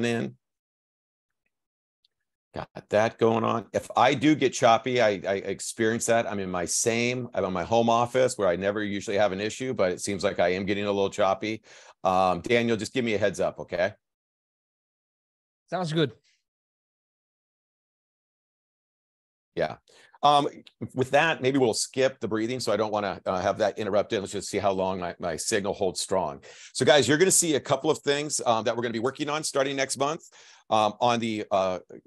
in. Got that going on. If I do get choppy, I experience that. I'm in I'm in my home office where I never usually have an issue, but it seems like I am getting a little choppy. Daniel, just give me a heads up, okay? Sounds good. Yeah. With that, maybe we'll skip the breathing, so I don't want to have that interrupted. Let's just see how long my signal holds strong. So guys, you're going to see a couple of things that we're going to be working on starting next month.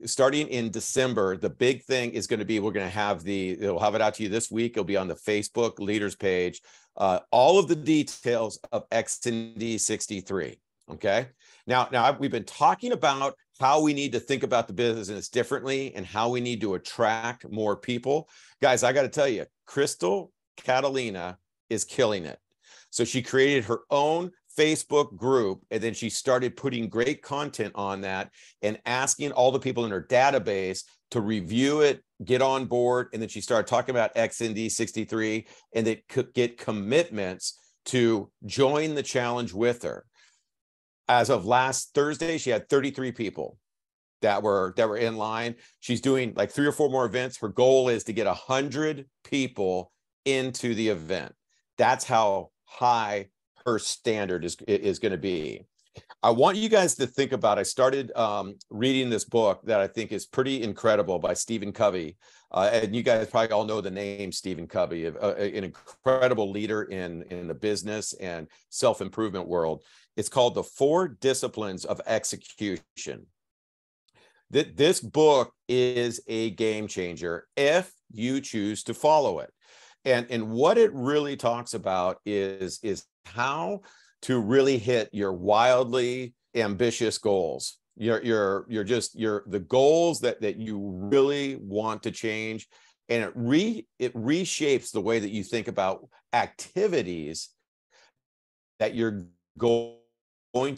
Starting in December, the big thing is going to be, we're going to have it'll have it out to you this week. It'll be on the Facebook leaders page. All of the details of XND 63. Okay. Now we've been talking about how we need to think about the business differently and how we need to attract more people. Guys, I got to tell you, Crystal Catalina is killing it. So she created her own Facebook group, and then she started putting great content on that and asking all the people in her database to review it, get on board. And then she started talking about XND 63, and they could get commitments to join the challenge with her. As of last Thursday, she had 33 people that were in line. She's doing like 3 or 4 more events. Her goal is to get 100 people into the event. That's how high her standard is going to be. I want you guys to think about, I started reading this book that I think is pretty incredible by Stephen Covey. And you guys probably all know the name Stephen Covey, an incredible leader in the business and self-improvement world. It's called The 4 Disciplines of Execution. This book is a game changer if you choose to follow it. And what it really talks about is how to really hit your wildly ambitious goals. The goals that you really want to change, and it reshapes the way that you think about activities that you're going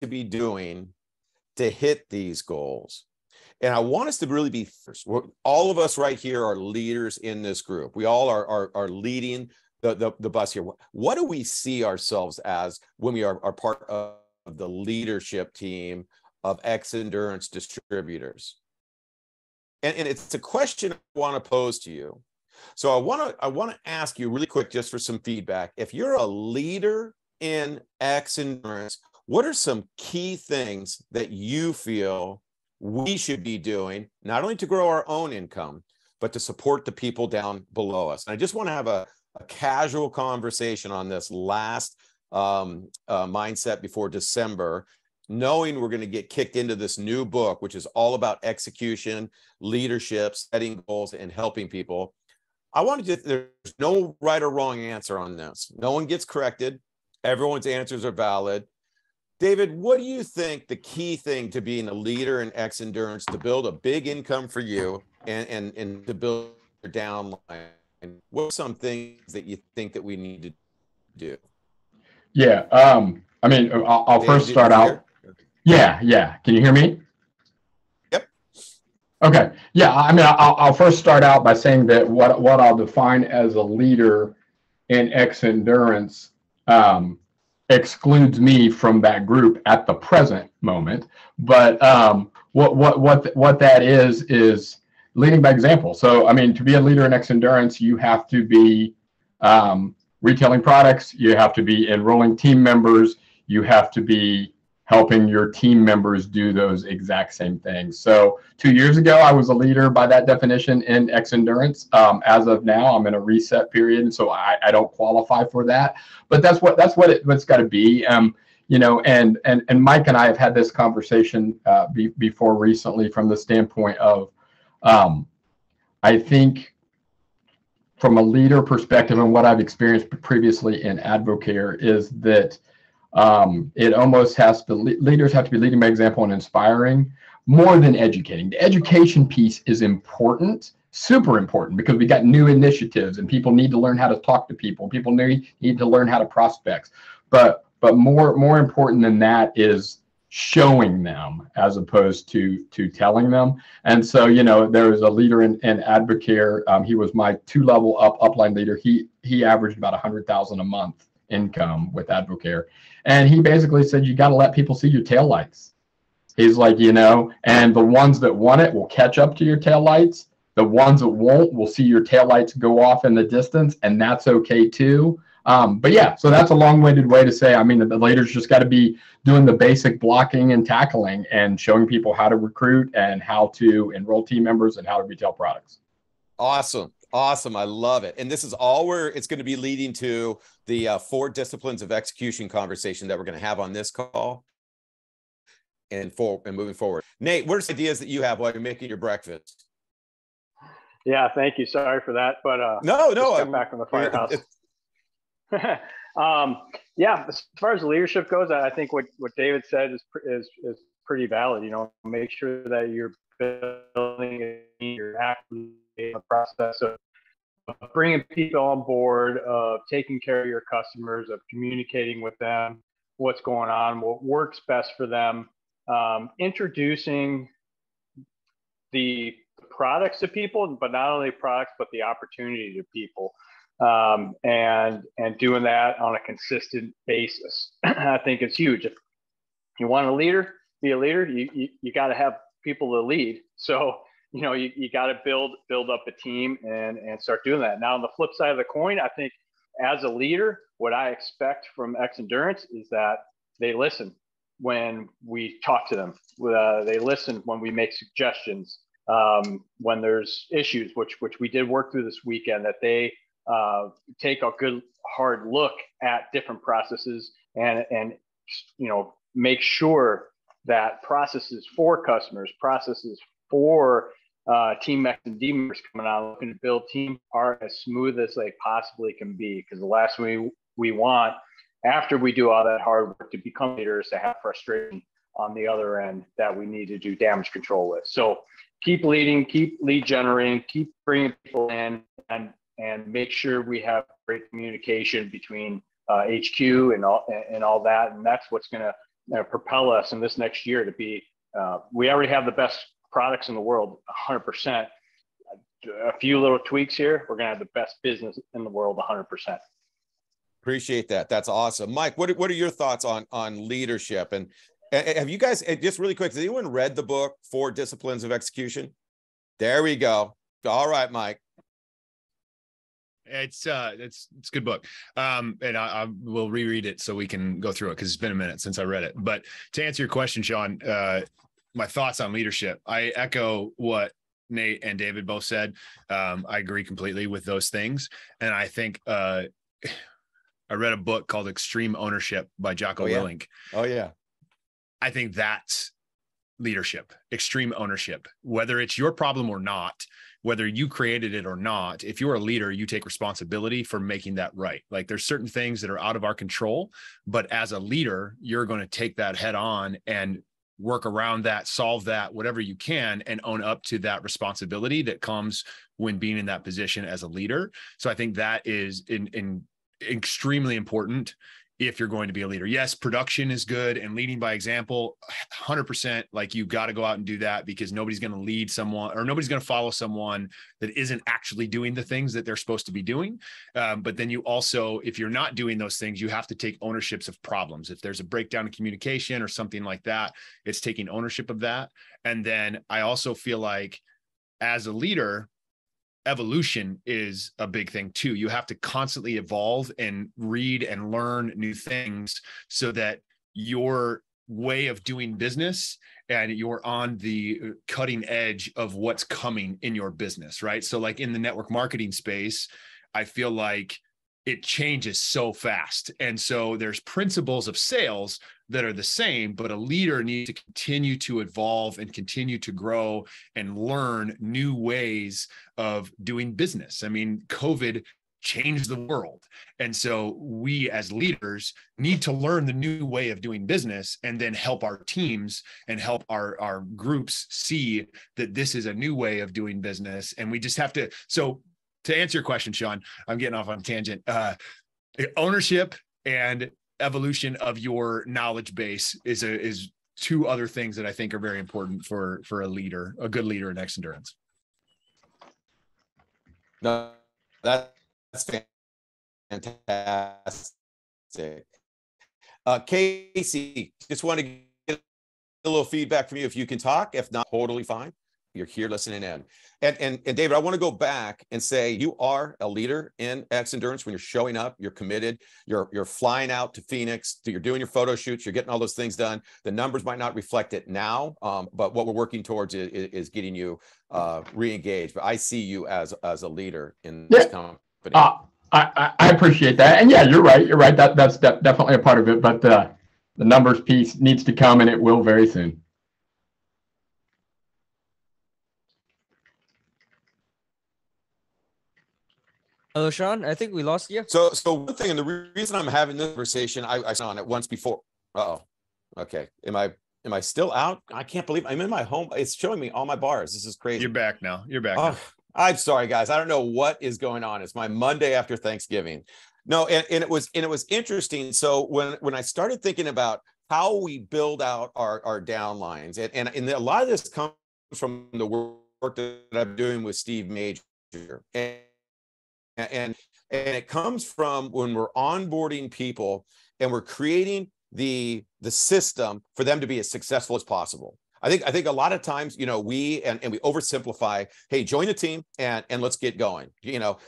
to be doing to hit these goals. And I want us to really be first. All of us right here are leaders in this group. We all are leading the bus here. What do we see ourselves as when we are part of the leadership team of Xendurance distributors? And it's a question I want to pose to you. So I want to ask you really quick, just for some feedback. If you're a leader in Xendurance, what are some key things that you feel we should be doing, not only to grow our own income, but to support the people down below us? And I just want to have a casual conversation on this last mindset before December, knowing we're going to get kicked into this new book, which is all about execution, leadership, setting goals, and helping people. I want to there's no right or wrong answer on this. No one gets corrected. Everyone's answers are valid. David, what do you think the key thing to being a leader in Xendurance, to build a big income for you and to build your downline? What are some things that you think that we need to do? Yeah, I mean, I'll David, first start out. Yeah. Can you hear me? Yep. Okay. Yeah, I mean, I'll first start out by saying that what I'll define as a leader in Xendurance excludes me from that group at the present moment. But what that is leading by example. So, I mean, to be a leader in Xendurance, you have to be retailing products, you have to be enrolling team members, you have to be helping your team members do those exact same things. So 2 years ago, I was a leader by that definition in Xendurance. As of now, I'm in a reset period, and so I don't qualify for that. But that's what it's got to be. You know, and Mike and I have had this conversation before recently from the standpoint of, I think from a leader perspective and what I've experienced previously in Advocare is that it almost has to, leaders have to be leading by example and inspiring more than educating. The education piece is important, super important, because we got new initiatives and people need to learn how to talk to people. People need to learn how to prospect. But more important than that is showing them as opposed to telling them. And so, you know, there was a leader in Advocare. He was my 2-level upline leader. He averaged about $100,000 a month income with Advocare. And he basically said, you got to let people see your taillights. He's like, and the ones that want it will catch up to your taillights. The ones that won't will see your taillights go off in the distance, and that's okay too. But yeah, so that's a long-winded way to say, I mean, the leaders just got to be doing the basic blocking and tackling and showing people how to recruit and how to enroll team members and how to retail products. Awesome. Awesome. I love it. And this is all where it's going to be leading to the 4 disciplines of execution conversation that we're going to have on this call and moving forward. Nate, what are some ideas that you have while you're making your breakfast? Yeah, thank you. Sorry for that, but no, got back from the firehouse. Yeah, as far as leadership goes, I think what David said is pretty valid. Make sure that you're building your actively in the process of bringing people on board, of taking care of your customers, of communicating with them what's going on, what works best for them, introducing the products to people, but not only products, but the opportunity to people, and doing that on a consistent basis. I think it's huge. If you want be a leader, you got to have people to lead. So, you got to build up a team and start doing that. Now, on the flip side of the coin, I think as a leader, what I expect from Xendurance is that they listen when we talk to them. They listen when we make suggestions. When there's issues, which we did work through this weekend, that they take a good hard look at different processes and make sure that processes for customers, processes for Team XND members coming on looking to build team are as smooth as they possibly can be. Because the last thing we want after we do all that hard work to become leaders to have frustration on the other end that we need to do damage control with. So keep leading, keep lead generating, keep bringing people in, and make sure we have great communication between HQ and all that. And that's what's going to propel us in this next year to be. We already have the best products in the world, 100%. A few little tweaks here, we're going to have the best business in the world, 100%. Appreciate that. That's awesome. Mike, what are your thoughts on leadership? And have you guys, just really quick, has anyone read the book, 4 Disciplines of Execution? There we go. All right, Mike. It's a good book. And I will reread it so we can go through it because it's been a minute since I read it. But to answer your question, Sean, my thoughts on leadership, I echo what Nate and David both said. I agree completely with those things. And I think I read a book called Extreme Ownership by Jocko Willink. Oh, yeah. I think that's leadership, extreme ownership, whether it's your problem or not, whether you created it or not. If you're a leader, you take responsibility for making that right. Like there's certain things that are out of our control, but as a leader, you're going to take that head on and work around that, solve that, whatever you can, and own up to that responsibility that comes when being in that position as a leader. So I think that is extremely important if you're going to be a leader. Yes, production is good and leading by example, 100%. Like you got to go out and do that because nobody's going to lead someone or nobody's going to follow someone that isn't actually doing the things that they're supposed to be doing. But then you also, if you're not doing those things, you have to take ownerships of problems. If there's a breakdown in communication or something like that, it's taking ownership of that. And then I also feel like as a leader, evolution is a big thing too. You have to constantly evolve and read and learn new things so that your way of doing business and you're on the cutting edge of what's coming in your business, right? So like in the network marketing space, I feel like it changes so fast. And so there's principles of sales that are the same, but a leader needs to continue to evolve and continue to grow and learn new ways of doing business. I mean, COVID changed the world. And so we as leaders need to learn the new way of doing business and then help our teams and help our groups see that this is a new way of doing business. And we just have to, so to answer your question, Sean, I'm getting off on a tangent. Ownership and evolution of your knowledge base is 2 other things that I think are very important for a leader, a good leader in Xendurance. No, that's fantastic. Casey, just want to get a little feedback from you if you can talk. If not, totally fine. You're here listening in. And David, I want to go back and say you are a leader in Xendurance. When you're showing up, you're committed, you're flying out to Phoenix, you're doing your photo shoots, you're getting all those things done. The numbers might not reflect it now, but what we're working towards is getting you re-engaged. But I see you as a leader in this company. I appreciate that. And yeah, you're right. You're right. That's definitely a part of it. But the numbers piece needs to come, and it will very soon. Hello, Sean. I think we lost you. So one thing, and the reason I'm having this conversation, I saw on it once before. Uh-oh. Okay. Am I still out? I can't believe I'm in my home. It's showing me all my bars. This is crazy. You're back now. You're back now. I'm sorry, guys. I don't know what is going on. It's my Monday after Thanksgiving. No, and it was interesting. So when I started thinking about how we build out our downlines, and a lot of this comes from the work that I'm doing with Steve Major. And it comes from when we're onboarding people and we're creating the system for them to be as successful as possible. I think a lot of times, we oversimplify. Hey, join the team and let's get going.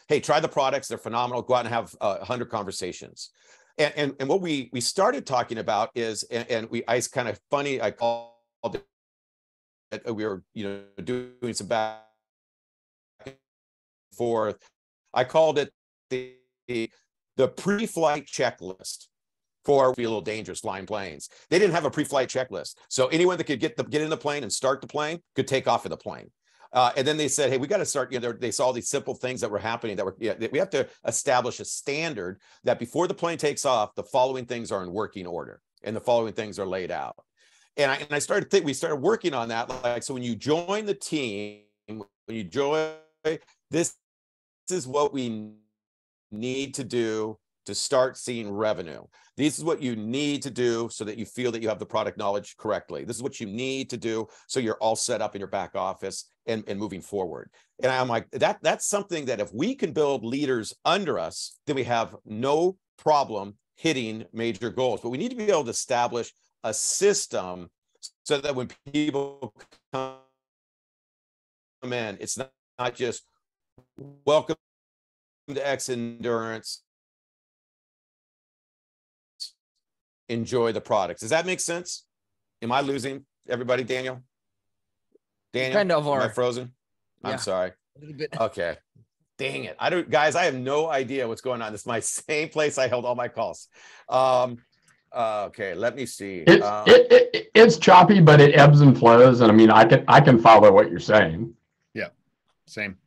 Hey, try the products; they're phenomenal. Go out and have 100 conversations. And what we started talking about is, I kind of funny. I called it. We were doing some back and forth. I called it the pre-flight checklist for be a little dangerous flying planes. They didn't have a pre-flight checklist, so anyone that could get in the plane and start the plane could take off of the plane. And then they said, "Hey, we got to start." They saw these simple things that were happening that we have to establish a standard that before the plane takes off, the following things are in working order and the following things are laid out. And I started we started working on that. Like, so when you join the team, this is what we need to do to start seeing revenue. This is what you need to do so that you feel that you have the product knowledge correctly. This is what you need to do so you're all set up in your back office and moving forward. And I'm like, that's something that if we can build leaders under us, then we have no problem hitting major goals. But we need to be able to establish a system so that when people come in, it's not just welcome to Xendurance, enjoy the products. Does that make sense? Am I losing everybody, Daniel? Kind of am I frozen? Yeah. I'm sorry. A little bit. Okay. Dang it. Guys, I have no idea what's going on. This is my same place I held all my calls. Okay, let me see. It's choppy, but it ebbs and flows. And I mean, I can follow what you're saying. Yeah, same.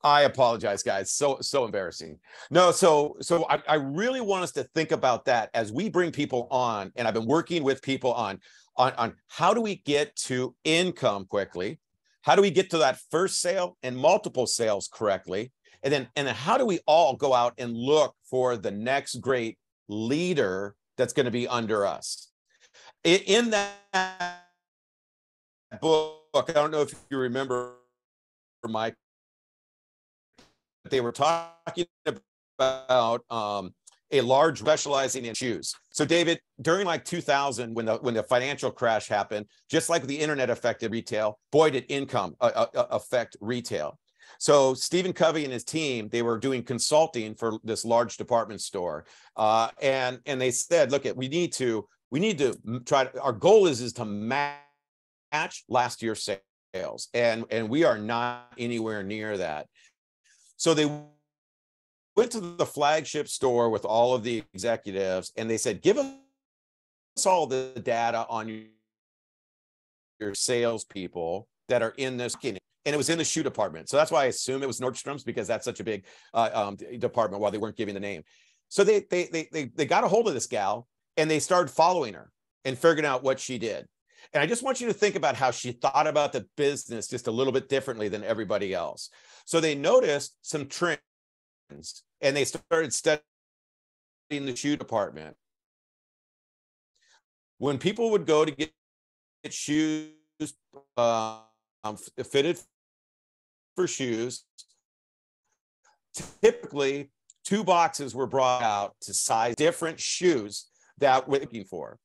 I apologize, guys. So embarrassing. No, so I really want us to think about that as we bring people on, and I've been working with people on how do we get to income quickly? How do we get to that first sale and multiple sales correctly? And then how do we all go out and look for the next great leader that's going to be under us? In that book, I don't know if you remember, Mike, they were talking about a large specializing in shoes. So David, during like 2000, when the financial crash happened, just like the internet affected retail, boy, did income affect retail. So Stephen Covey and his team, they were doing consulting for this large department store. And they said, look, we need to try, our goal is to match last year's sales. And we are not anywhere near that. So they went to the flagship store with all of the executives and they said, give us all the data on your salespeople that are in this. And it was in the shoe department. So that's why I assume it was Nordstrom's, because that's such a big department while they weren't giving the name. So they got a hold of this gal and they started following her and figuring out what she did. And I just want you to think about how she thought about the business just a little bit differently than everybody else. So they noticed some trends and they started studying the shoe department. When people would go to get shoes fitted for shoes, typically 2 boxes were brought out to size different shoes that we're looking for.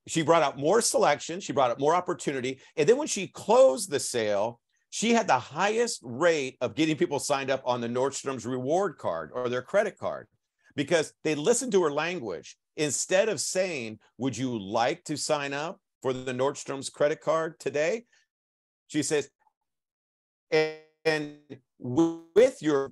She brought out more selection. She brought out more opportunity. And then when she closed the sale, she had the highest rate of getting people signed up on the Nordstrom's reward card or their credit card because they listened to her language. Instead of saying, would you like to sign up for the Nordstrom's credit card today? She says, and with your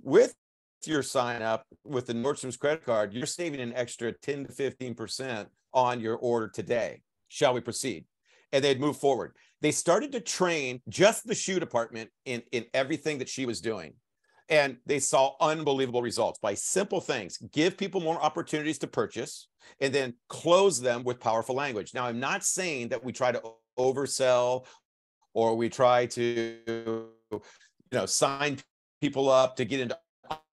sign up with the Nordstrom's credit card, you're saving an extra 10 to 15% on your order today. Shall we proceed? And they'd move forward. They started to train just the shoe department in everything that she was doing. And they saw unbelievable results by simple things. Give people more opportunities to purchase and then close them with powerful language. Now, I'm not saying that we try to oversell or we try to, sign people up to get into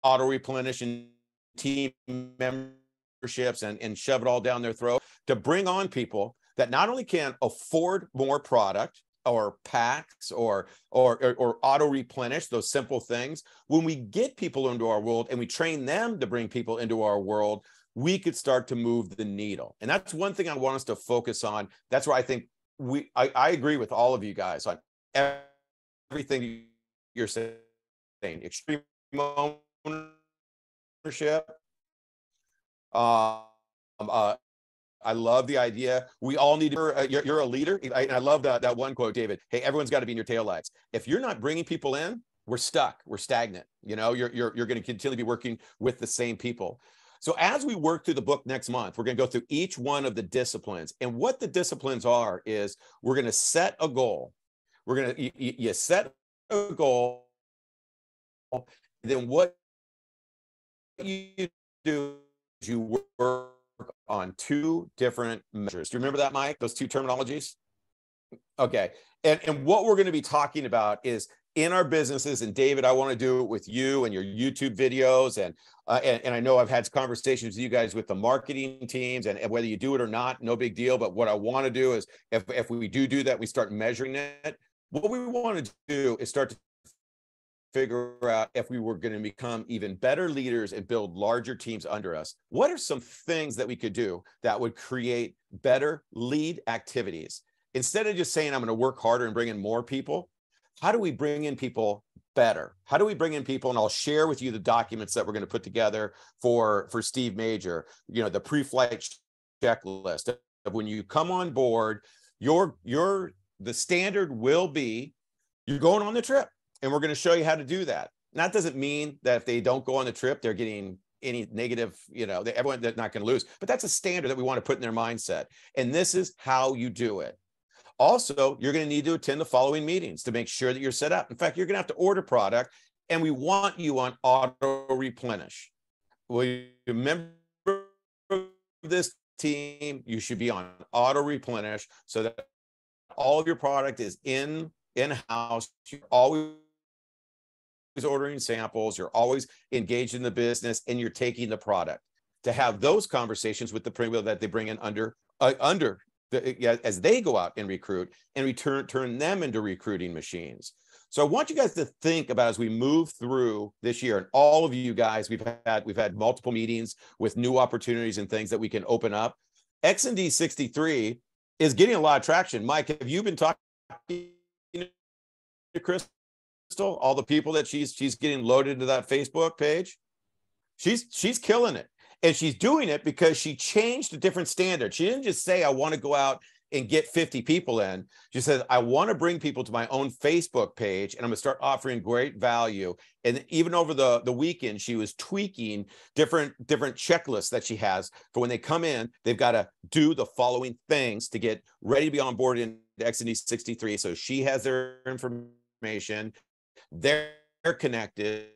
auto replenish and team memberships and shove it all down their throat to bring on people that not only can afford more product or packs or auto replenish, those simple things. When we get people into our world and we train them to bring people into our world, we could start to move the needle. And that's one thing I want us to focus on. That's where I think I agree with all of you guys on everything you're saying. Extreme ownership. I love the idea. We all need to, you're a leader. And I love that one quote, David. Hey, everyone's got to be in your taillights. If you're not bringing people in, we're stuck. We're stagnant. You're going to continue to be working with the same people. So as we work through the book next month, we're going to go through each one of the disciplines. And what the disciplines are is we're going to set a goal. We're going to, you set a goal. Then what you do is you work on 2 different measures. Do you remember that, Mike? Those 2 terminologies? Okay. And what we're going to be talking about is in our businesses, and David, I want to do it with you and your YouTube videos. And I know I've had conversations with you guys with the marketing teams, and whether you do it or not, no big deal. But what I want to do is if we do that, we start measuring it. What we want to do is start to figure out if we were going to become even better leaders and build larger teams under us. What are some things that we could do that would create better lead activities? Instead of just saying, I'm going to work harder and bring in more people, how do we bring in people better? How do we bring in people? And I'll share with you the documents that we're going to put together for Steve Major, the pre-flight checklist of when you come on board, the standard will be you're going on the trip. And we're going to show you how to do that. And that doesn't mean that if they don't go on the trip, they're getting any negative, everyone, they're not going to lose. But that's a standard that we want to put in their mindset. And this is how you do it. Also, you're going to need to attend the following meetings to make sure that you're set up. In fact, you're going to have to order product, and we want you on auto replenish. Will you remember this team? You should be on auto replenish so that all of your product is in-house. You're always ordering samples, you're always engaged in the business, and you're taking the product. To have those conversations with the people that they bring in as they go out and recruit, and we turn them into recruiting machines. So I want you guys to think about as we move through this year, and all of you guys, we've had multiple meetings with new opportunities and things that we can open up. XND 63 is getting a lot of traction. Mike, have you been talking to Crystal, all the people that she's getting loaded into that Facebook page? She's killing it. And she's doing it because she changed a different standard. She didn't just say, I want to go out and get 50 people in. She said, I want to bring people to my own Facebook page, and I'm going to start offering great value. And even over the weekend, she was tweaking different checklists that she has for when they come in. They've got to do the following things to get ready to be on board in XND 63. So she has their information. They're connected.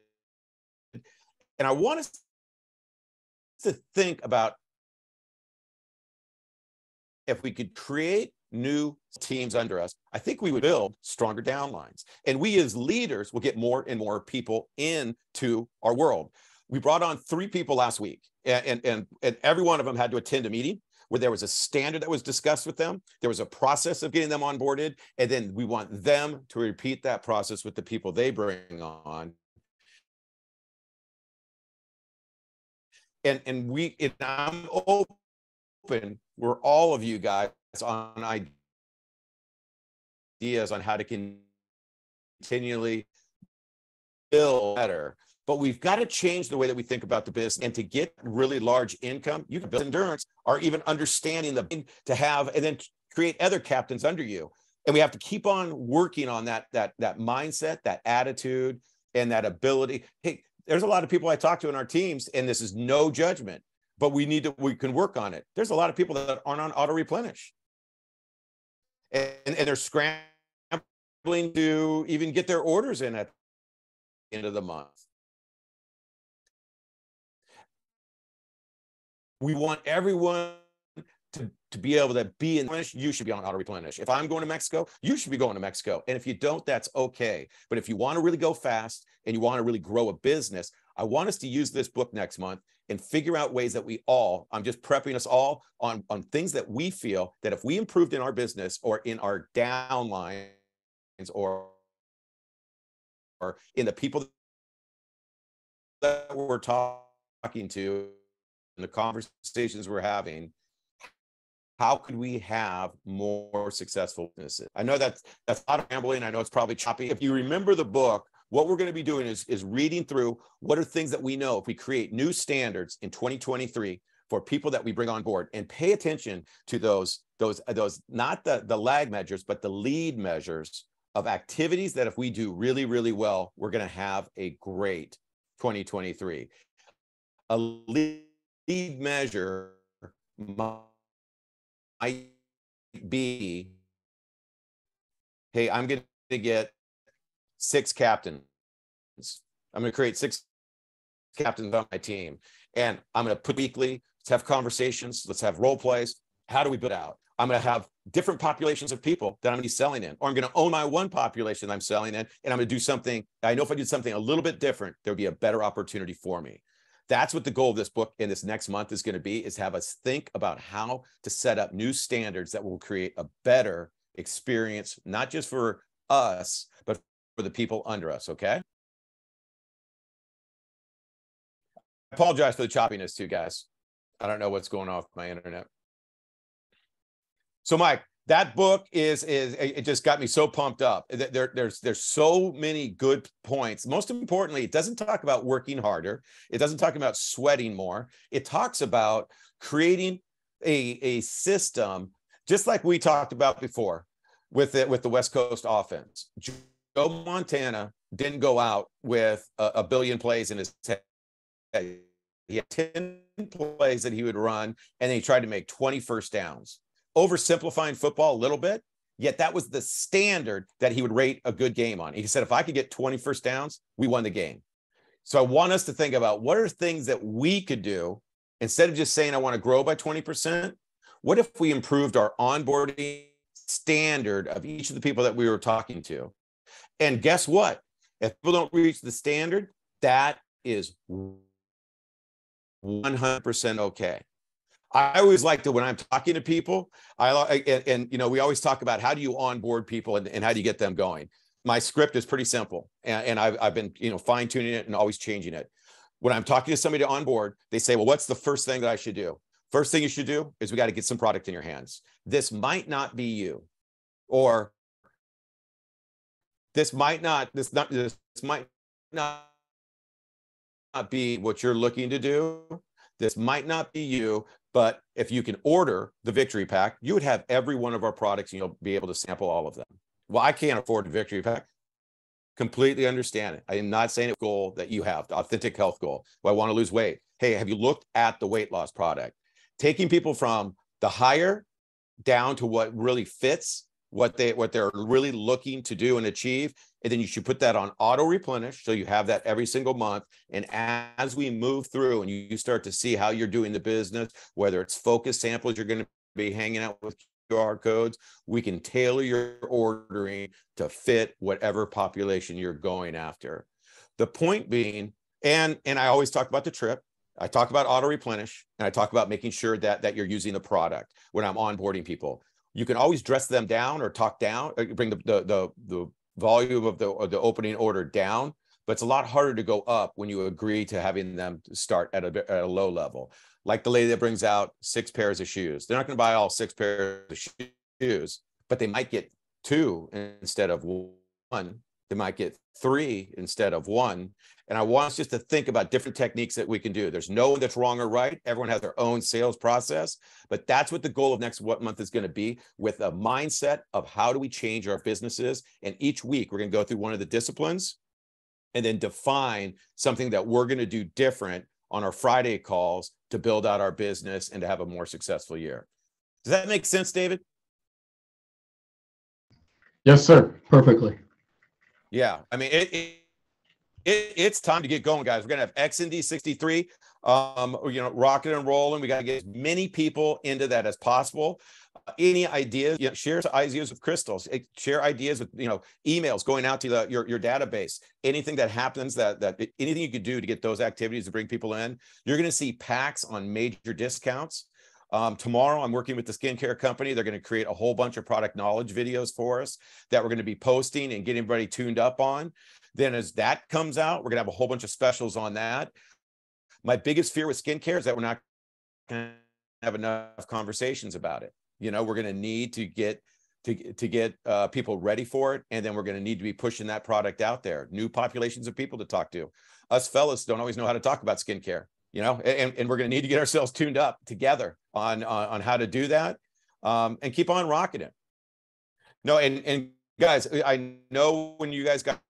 And I want us to think about if we could create new teams under us. I think we would build stronger downlines, and we as leaders will get more and more people into our world. We brought on 3 people last week, and every one of them had to attend a meeting where there was a standard that was discussed with them. There was a process of getting them onboarded, and then we want them to repeat that process with the people they bring on. and I'm open, we're all of you guys on ideas on how to continually build better. But we've got to change the way that we think about the business. And to get really large income, you can build endurance, or even understanding to have, and then create other captains under you. And we have to keep on working on that mindset, that attitude, and that ability. Hey, there's a lot of people I talk to in our teams, and this is no judgment, but we can work on it. There's a lot of people that aren't on auto replenish, and they're scrambling to even get their orders in at the end of the month. We want everyone to be able to be in replenish. You should be on auto replenish. If I'm going to Mexico, you should be going to Mexico. And if you don't, that's okay. But if you want to really go fast and you want to really grow a business, I want us to use this book next month and figure out ways that I'm just prepping us all on things that we feel that if we improved in our business or in our downlines or in the people that we're talking to, and the conversations we're having, how could we have more successful businesses? I know that's a lot of rambling. I know it's probably choppy. If you remember the book, what we're going to be doing is reading through what are things that we know if we create new standards in 2023 for people that we bring on board, and pay attention to those not the lag measures, but the lead measures of activities that if we do really, really well, we're going to have a great 2023. A lead measure might be, hey, I'm going to get 6 captains. I'm going to create 6 captains on my team, and I'm going to put weekly, let's have conversations, let's have role plays. How do we build out? I'm going to have different populations of people that I'm going to be selling in, or I'm going to own my one population I'm selling in, and I'm going to do something. I know if I did something a little bit different, there'll be a better opportunity for me. That's what the goal of this book in this next month is going to be, is have us think about how to set up new standards that will create a better experience, not just for us, but for the people under us, okay? I apologize for the choppiness too, guys. I don't know what's going on with my internet. So Mike, that book it just got me so pumped up. There's so many good points. Most importantly, it doesn't talk about working harder. It doesn't talk about sweating more. It talks about creating a system, just like we talked about before with the West Coast offense. Joe Montana didn't go out with a billion plays in his head. He had 10 plays that he would run, and then he tried to make 20 first downs. Oversimplifying football a little bit, yet that was the standard that he would rate a good game on. He said, if I could get 20 first downs, we won the game. So I want us to think about what are things that we could do instead of just saying, I want to grow by 20%. What if we improved our onboarding standard of each of the people that we were talking to? And guess what? If people don't reach the standard, that is 100% okay. I always like to, when I'm talking to people, we always talk about how do you onboard people and how do you get them going. My script is pretty simple, and I've been fine tuning it and always changing it. When I'm talking to somebody to onboard, they say, well, what's the first thing that I should do? First thing you should do is we got to get some product in your hands. This might not be you, or this might not be what you're looking to do. This might not be you, but if you can order the Victory Pack, you would have every one of our products and you'll be able to sample all of them. Well, I can't afford a Victory Pack. Completely understand it. I am not saying a goal that you have, the authentic health goal. Well, I want to lose weight. Hey, have you looked at the weight loss product? Taking people from the higher down to what really fits what they're really looking to do and achieve. And then you should put that on auto replenish. So you have that every single month. And as we move through and you start to see how you're doing the business, whether it's focus samples, you're going to be hanging out with QR codes, we can tailor your ordering to fit whatever population you're going after. The point being, and I always talk about the trip. I talk about auto replenish, and I talk about making sure that you're using the product when I'm onboarding people. You can always dress them down or talk down, or bring the volume of the opening order down, but it's a lot harder to go up when you agree to having them start at a low level. Like the lady that brings out 6 pairs of shoes. They're not going to buy all 6 pairs of shoes, but they might get 2 instead of 1. They might get 3 instead of 1. And I want us just to think about different techniques that we can do. There's no one that's wrong or right. Everyone has their own sales process, but that's what the goal of next month is going to be, with a mindset of how do we change our businesses. And each week we're going to go through one of the disciplines and then define something that we're going to do different on our Friday calls to build out our business and to have a more successful year. Does that make sense, David? Yes, sir. Perfectly. Yeah. I mean, it's time to get going, guys. We're going to have XND 63, rocking and rolling. We got to get as many people into that as possible. Any ideas, share ideas with Crystals, share ideas with, emails going out to your database, anything that happens that anything you could do to get those activities to bring people in. You're going to see packs on major discounts. Tomorrow, I'm working with the skincare company. They're going to create a whole bunch of product knowledge videos for us that we're going to be posting and getting everybody tuned up on. Then as that comes out, we're going to have a whole bunch of specials on that. My biggest fear with skincare is that we're not going to have enough conversations about it. We're going to need to get people ready for it. And then we're going to need to be pushing that product out there. New populations of people to talk to. Us fellas don't always know how to talk about skincare, and we're going to need to get ourselves tuned up together on how to do that, and keep on rocking it. No, and guys, I know when you guys got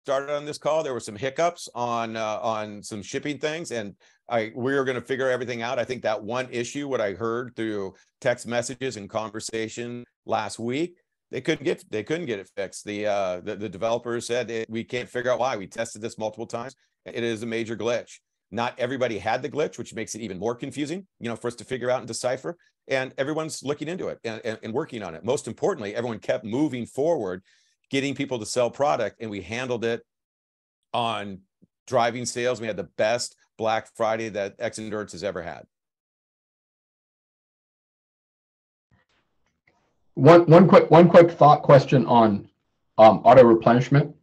started on this call, there were some hiccups on some shipping things, and we were going to figure everything out. I think that one issue, what I heard through text messages and conversation last week, they couldn't get it fixed. The developers said we can't figure out why. We tested this multiple times. It is a major glitch. Not everybody had the glitch, which makes it even more confusing, for us to figure out and decipher. And everyone's looking into it and working on it. Most importantly, everyone kept moving forward, getting people to sell product, and we handled it on driving sales. We had the best Black Friday that Xendurance has ever had. One quick thought question on auto replenishment.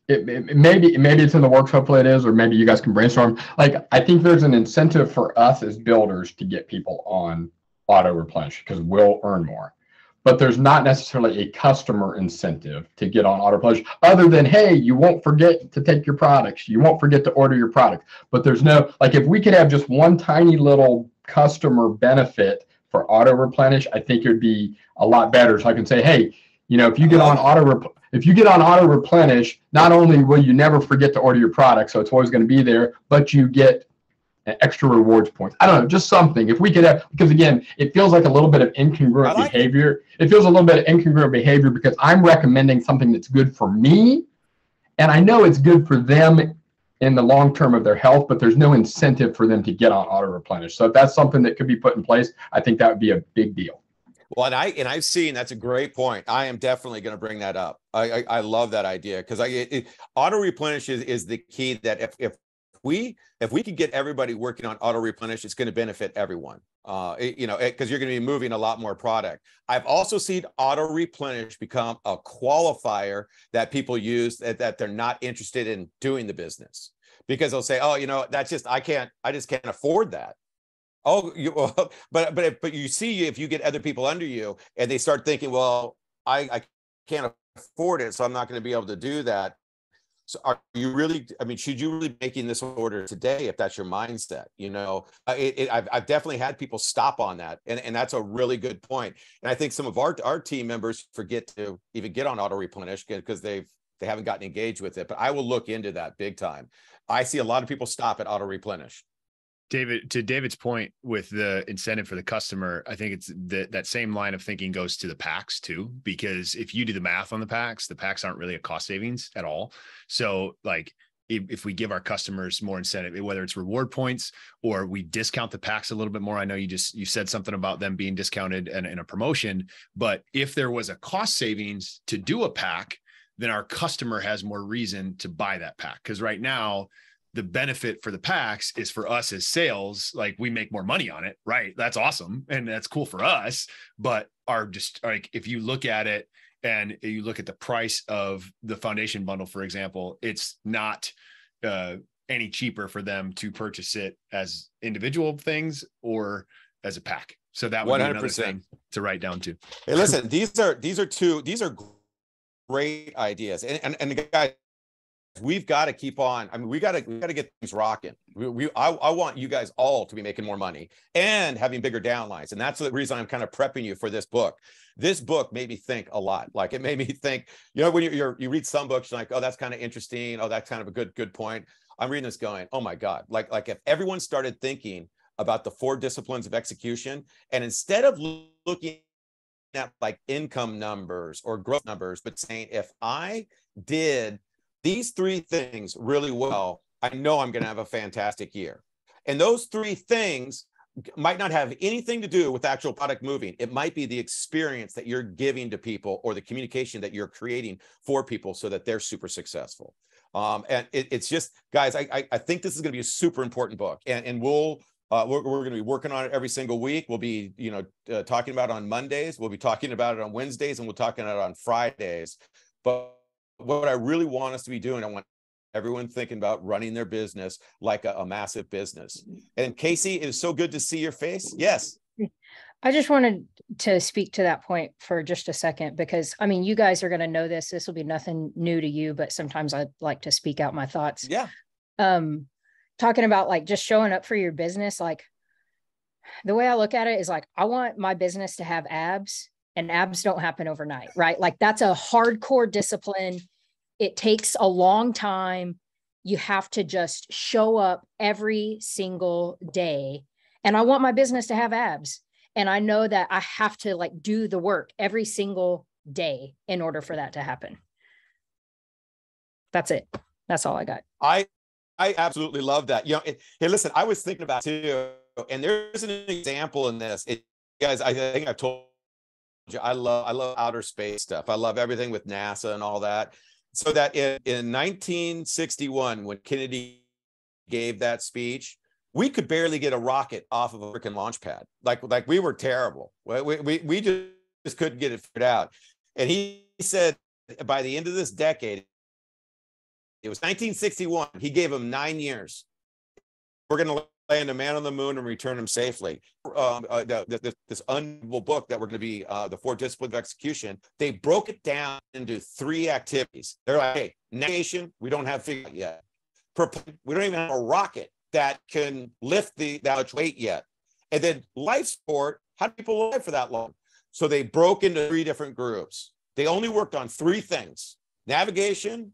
Maybe it's in the works. Hopefully it is, or maybe you guys can brainstorm. Like, I think there's an incentive for us as builders to get people on auto replenish because we'll earn more. But there's not necessarily a customer incentive to get on auto replenish, other than, hey, you won't forget to take your products. You won't forget to order your product. But there's no, like, if we could have just one tiny little customer benefit for auto replenish, I think it would be a lot better. So I can say, hey, if you get on auto replenish, not only will you never forget to order your product, so it's always going to be there, but you get extra rewards points. I don't know, just something. If we could have, because again, it feels like a little bit of incongruent behavior. It feels a little bit of incongruent behavior because I'm recommending something that's good for me, and I know it's good for them in the long term of their health, but there's no incentive for them to get on auto replenish. So if that's something that could be put in place, I think that would be a big deal. Well, and I've seen, that's a great point. I am definitely going to bring that up. I love that idea, because auto replenish is the key. That if we could get everybody working on auto replenish, it's going to benefit everyone. Because you're going to be moving a lot more product. I've also seen auto replenish become a qualifier that people use that they're not interested in doing the business, because they'll say, oh, that's just, I just can't afford that. Oh, but you see, if you get other people under you and they start thinking, well, I can't afford it, so I'm not going to be able to do that. So are you really, should you really be making this order today if that's your mindset? I've definitely had people stop on that. And that's a really good point. And I think some of our team members forget to even get on auto replenish because they haven't gotten engaged with it. But I will look into that big time. I see a lot of people stop at auto replenish. David, to David's point with the incentive for the customer, I think it's that same line of thinking goes to the packs too, because if you do the math on the packs aren't really a cost savings at all. So like if we give our customers more incentive, whether it's reward points or we discount the packs a little bit more, I know you said something about them being discounted and in a promotion, but if there was a cost savings to do a pack, then our customer has more reason to buy that pack. Because right now, the benefit for the packs is for us as sales, like we make more money on it, right? That's awesome. And that's cool for us. But if you look at it And you look at the price of the foundation bundle, for example, it's not any cheaper for them to purchase it as individual things or as a pack. So that would 100%. Be another thing to write down too. Hey, listen, these are great ideas. And guys, we've got to keep on. I mean, we got to get things rocking. I want you guys all to be making more money and having bigger downlines. And that's the reason I'm kind of prepping you for this book. This book made me think a lot. Like, it made me think, you know, when you read some books, you're like, oh, that's kind of interesting. Oh, that's kind of a good point. I'm reading this going, oh my God, like if everyone started thinking about the 4 disciplines of execution, and instead of looking at like income numbers or growth numbers, but saying, if I did these 3 things really well, I know I'm going to have a fantastic year. And those 3 things might not have anything to do with actual product moving. It might be the experience that you're giving to people or the communication that you're creating for people so that they're super successful. And it's just, guys, I think this is going to be a super important book, and we're going to be working on it every single week. We'll be, talking about it on Mondays. We'll be talking about it on Wednesdays, and we'll talking about it on Fridays. But what I really want us to be doing, I want everyone thinking about running their business like a massive business. And Casey, it is so good to see your face. Yes. I just wanted to speak to that point for just a second, because I mean, you guys are going to know this. This will be nothing new to you, but sometimes I like to speak out my thoughts. Yeah. Talking about like just showing up for your business. Like, the way I look at it is like, I want my business to have abs, and abs don't happen overnight, right? Like, that's a hardcore discipline. It takes a long time. You have to just show up every single day. And I want my business to have abs. And I know that I have to like do the work every single day in order for that to happen. That's it. That's all I got. I absolutely love that. Hey, listen, I was thinking about too, and there's an example in this. Guys, I think I've told you, I love outer space stuff. I love everything with NASA and all that. So that in 1961, when Kennedy gave that speech, we could barely get a rocket off of a freaking launch pad. Like we were terrible. We just couldn't get it figured out. And he said, by the end of this decade, it was 1961. He gave him 9 years. We're going to land a man on the moon and return him safely. This unbelievable book that we're going to be, the 4 Disciplines of Execution, they broke it down into 3 activities. They're like, hey, navigation, we don't have figured out yet. We don't even have a rocket that can lift that much weight yet. And then life support, how do people live for that long? So they broke into 3 different groups. They only worked on 3 things: navigation,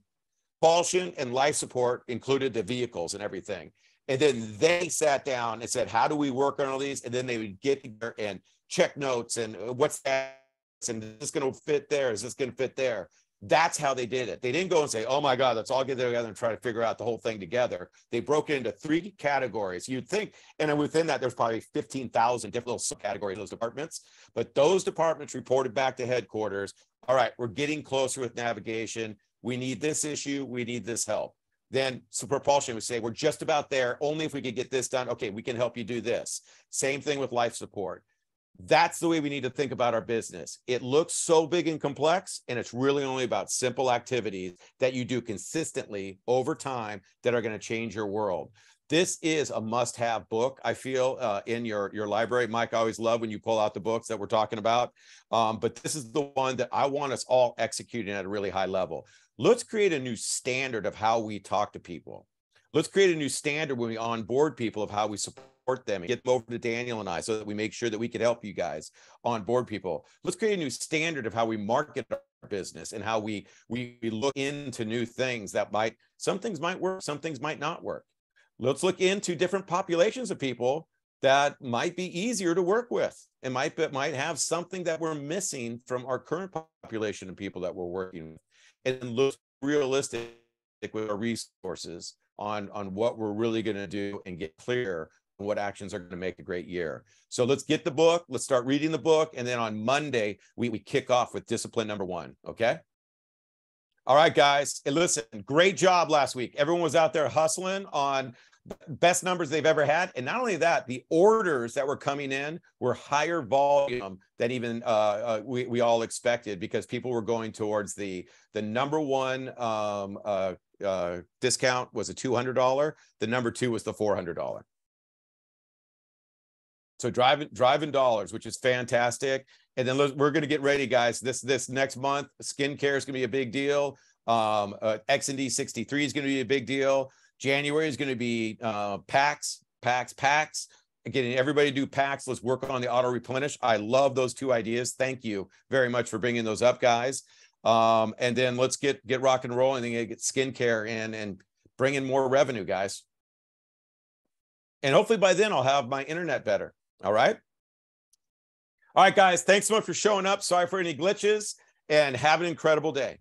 propulsion, and life support, included the vehicles and everything. And then they sat down and said, how do we work on all these? And then they would get together and check notes and what's that? And is this going to fit there? Is this going to fit there? That's how they did it. They didn't go and say, oh my God, let's all get together and try to figure out the whole thing together. They broke it into 3 categories. You'd think, and then within that, there's probably 15,000 different little subcategories of those departments. But those departments reported back to headquarters. All right, we're getting closer with navigation. We need this issue. We need this help. Then propulsion would say, we're just about there. Only if we could get this done. Okay, we can help you do this. Same thing with life support. That's the way we need to think about our business. It looks so big and complex, and it's really only about simple activities that you do consistently over time that are going to change your world. This is a must-have book, I feel, in your library. Mike, I always love when you pull out the books that we're talking about. But this is the one that I want us all executing at a really high level. Let's create a new standard of how we talk to people. Let's create a new standard when we onboard people of how we support them and get them over to Daniel and I so that we make sure that we can help you guys onboard people. Let's create a new standard of how we market our business and how we look into new things that some things might work, some things might not work. Let's look into different populations of people that might be easier to work with and might have something that we're missing from our current population of people that we're working with. And look realistic with our resources on what we're really going to do and get clear on what actions are going to make a great year. So let's get the book. Let's start reading the book. And then on Monday, we kick off with discipline number 1. Okay. All right, guys. And listen, great job last week. Everyone was out there hustling on best numbers they've ever had. And not only that, the orders that were coming in were higher volume than even we all expected, because people were going towards the number one discount was a $200. The number two was the $400. So driving dollars, which is fantastic. And then we're going to get ready, guys. This next month, skincare is going to be a big deal. XND 63 is going to be a big deal. January is going to be packs. Getting everybody to do packs. Let's work on the auto replenish. I love those two ideas. Thank you very much for bringing those up, guys. And then let's get rock and roll, and then get skincare in and bring in more revenue, guys. And hopefully by then I'll have my internet better. All right. All right, guys. Thanks so much for showing up. Sorry for any glitches, and have an incredible day.